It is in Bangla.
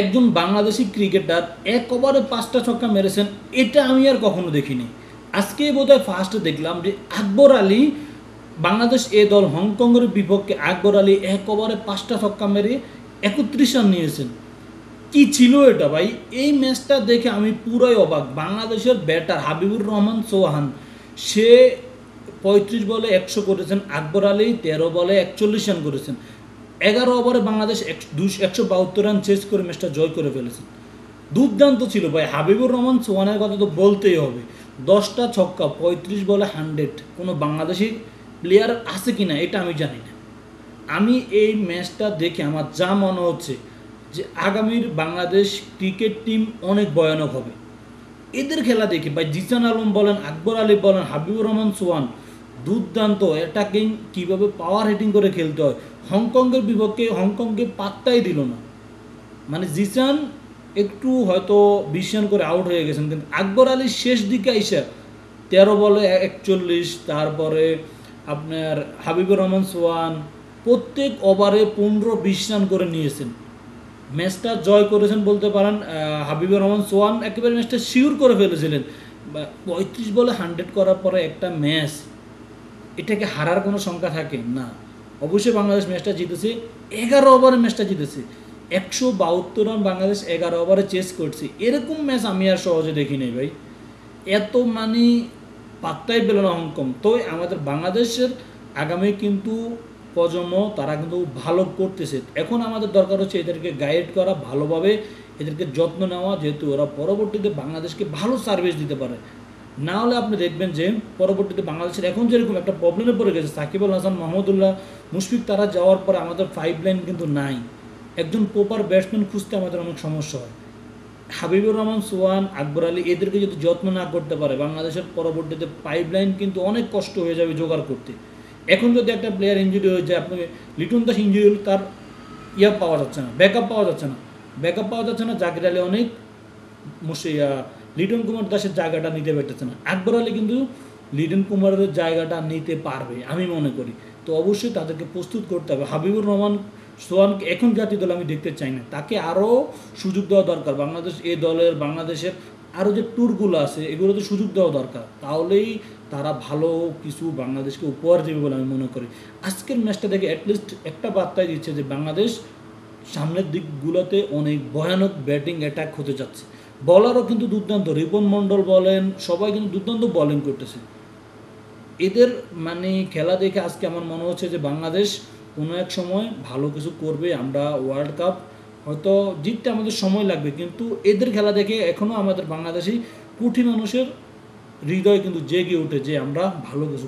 একজন বাংলাদেশি ক্রিকেটার এক ওভারে ৫টা ছক্কা মেরেছেন, এটা আমি আর কখনো দেখিনি। আজকে বোধহয় ফার্স্ট দেখলাম যে আকবর আলী, বাংলাদেশ এ দল হংকংয়ের বিপক্ষে আকবর আলী এক ওভারে ৫টা ছক্কা মেরে ৩১ রান নিয়েছেন। কি ছিল এটা ভাই? এই ম্যাচটা দেখে আমি পুরাই অবাক। বাংলাদেশের ব্যাটার হাবিবুর রহমান সোহান, সে ৩৫ বলে ১০০ করেছেন, আকবর আলী ১৩ বলে ৪১ রান করেছেন। ১১ ওভারে বাংলাদেশ ১৭২ রান চেস করে ম্যাচটা জয় করে ফেলেছেন। দুর্দান্ত ছিল ভাই। হাবিবুর রহমান সোহানের কথা তো বলতেই হবে। ১০টা ছক্কা, ৩৫ বলে 100। কোনো বাংলাদেশি প্লেয়ার আছে কি না এটা আমি জানি না। আমি এই ম্যাচটা দেখে আমার যা মনে হচ্ছে যে আগামীর বাংলাদেশ ক্রিকেট টিম অনেক ভয়ানক হবে। এদের খেলা দেখে ভাই, জিসান আলম বলেন, আকবর আলী বলেন, হাবিবুর রহমান সোহান দুর্দান্ত অ্যাটাকিং, কীভাবে পাওয়ার হিটিং করে খেলতে হয়। হংকংয়ের বিপক্ষে হংকংকে পাত্তাই দিল না। মানে জিসান একটু হয়তো ২০ রান করে আউট হয়ে গেছেন, কিন্তু আকবর আলীর শেষ দিকে আইসা ১৩ বলে ৪১, তারপরে আপনার হাবিবুর রহমান সোহান প্রত্যেক ওভারে ১৫-২০ রান করে নিয়েছেন, ম্যাচটা জয় করেছেন বলতে পারেন। হাবিবুর রহমান সোহান একেবারে ম্যাচটা শিওর করে ফেলেছিলেন। ৩৫ বলে 100 করার পরে একটা ম্যাচ, এটাকে হারার কোনো সংখ্যা থাকে না। অবশ্যই বাংলাদেশ ম্যাচটা জিতেছে, ১১ ওভারে ম্যাচটা জিতেছে। ১৭২ রান বাংলাদেশ ১১ ওভারে চেস করছে। এরকম ম্যাচ আমি আর সহজে দেখি নাই ভাই। এত মানে পাত্তাই পেল না হংকং। তো আমাদের বাংলাদেশের আগামী কিন্তু প্রজন্ম, তারা কিন্তু ভালো করতেছে। এখন আমাদের দরকার হচ্ছে এদেরকে গাইড করা, ভালোভাবে এদেরকে যত্ন নেওয়া, যেহেতু ওরা পরবর্তীতে বাংলাদেশকে ভালো সার্ভিস দিতে পারে। না হলে আপনি দেখবেন যে পরবর্তীতে বাংলাদেশের এখন যেরকম একটা প্রবলেমে পড়ে গেছে, সাকিব আল হাসান, মাহমুদুল্লাহ, মুশফিক, তারা যাওয়ার পরে আমাদের 5 লাইন কিন্তু নাই। একজন প্রপার ব্যাটসম্যান খুঁজতে আমাদের অনেক সমস্যা হয়। হাবিবুর রহমান সোহান, আকবর আলী এদেরকে যদি যত্ন না করতে পারে, বাংলাদেশের পরবর্তীতে পাইপলাইন কিন্তু অনেক কষ্ট হয়ে যাবে জোগাড় করতে। এখন যদি একটা প্লেয়ার ইঞ্জুরি হয়ে যায়, আপনি লিটন দাস ইঞ্জুরি হলে তার পাওয়া যাচ্ছে না, ব্যাকআপ পাওয়া যাচ্ছে না, জাকির আলী অনেক লিটন কুমার দাসের জায়গাটা নিতে পারতেছে না। আকবর আলী কিন্তু লিটন কুমারের জায়গাটা নিতে পারবে আমি মনে করি। তো অবশ্যই তাদেরকে প্রস্তুত করতে হবে। হাবিবুর রহমান সোহানকে এখন জাতীয় দলে আমি দেখতে চাই না, তাকে আরও সুযোগ দেওয়া দরকার। বাংলাদেশের আরও যে ট্যুরগুলো আছে এগুলোতে সুযোগ দেওয়া দরকার, তাহলেই তারা ভালো কিছু বাংলাদেশকে উপহার দেবে বলে আমি মনে করি। আজকের ম্যাচটা দেখে অ্যাটলিস্ট একটা বার্তাই দিচ্ছে যে বাংলাদেশ সামনের দিকগুলোতে অনেক ভয়ানক ব্যাটিং অ্যাটাক হতে যাচ্ছে। বলারও কিন্তু দুর্দান্ত, রিপন মণ্ডল বলেন, সবাই কিন্তু দুর্দান্ত বলিং করতেছে। এদের মানে খেলা দেখে আজকে আমার মনে হচ্ছে যে বাংলাদেশ কোনো এক সময় ভালো কিছু করবে। আমরা ওয়ার্ল্ড কাপ হয়তো জিততে আমাদের সময় লাগবে, কিন্তু এদের খেলা দেখে এখনও আমাদের বাংলাদেশি কোটি মানুষের হৃদয় কিন্তু জেগে ওঠে যে আমরা ভালো কিছু